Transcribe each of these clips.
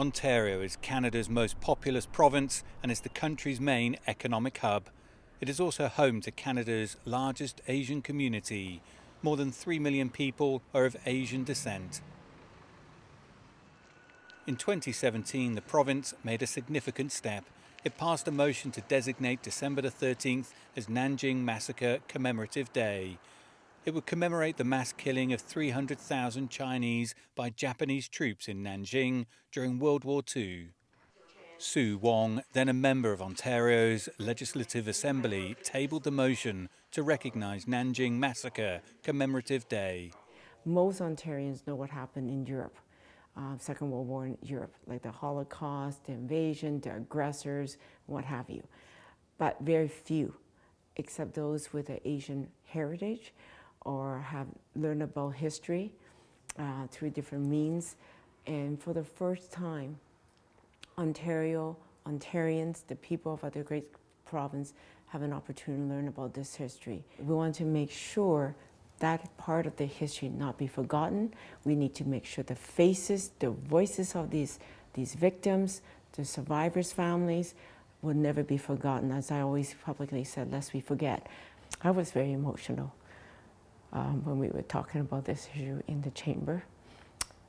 Ontario is Canada's most populous province and is the country's main economic hub. It is also home to Canada's largest Asian community. More than 3 million people are of Asian descent. In 2017, the province made a significant step. It passed a motion to designate December the 13th as Nanjing Massacre Commemorative Day. It would commemorate the mass killing of 300,000 Chinese by Japanese troops in Nanjing during World War II. Soo Wong, then a member of Ontario's Legislative Assembly, tabled the motion to recognise Nanjing Massacre Commemorative Day. Most Ontarians know what happened in Europe, Second World War in Europe, like the Holocaust, the invasion, the aggressors, what have you. But very few, except those with an Asian heritage or have learned about history through different means. And for the first time, Ontarians, the people of other great province, have an opportunity to learn about this history. We want to make sure that part of the history not be forgotten. We need to make sure the faces, the voices of these victims, the survivors' families, will never be forgotten. As I always publicly said, lest we forget. I was very emotional when we were talking about this issue in the chamber,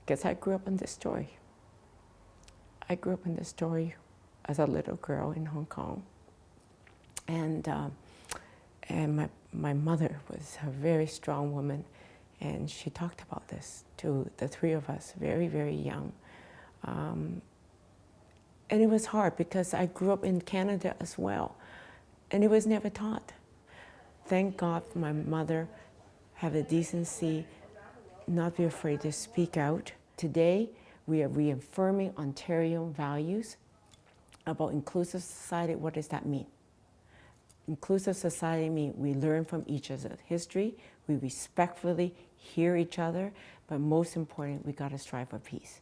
because I grew up in this story. I grew up in this story as a little girl in Hong Kong, and my mother was a very strong woman, and she talked about this to the three of us, very, very young. And it was hard because I grew up in Canada as well, and it was never taught. Thank God my mother had the decency not be afraid to speak out. Today, we are reaffirming Ontario values about inclusive society. What does that mean? Inclusive society means we learn from each other's history, we respectfully hear each other, but most important, we got to strive for peace.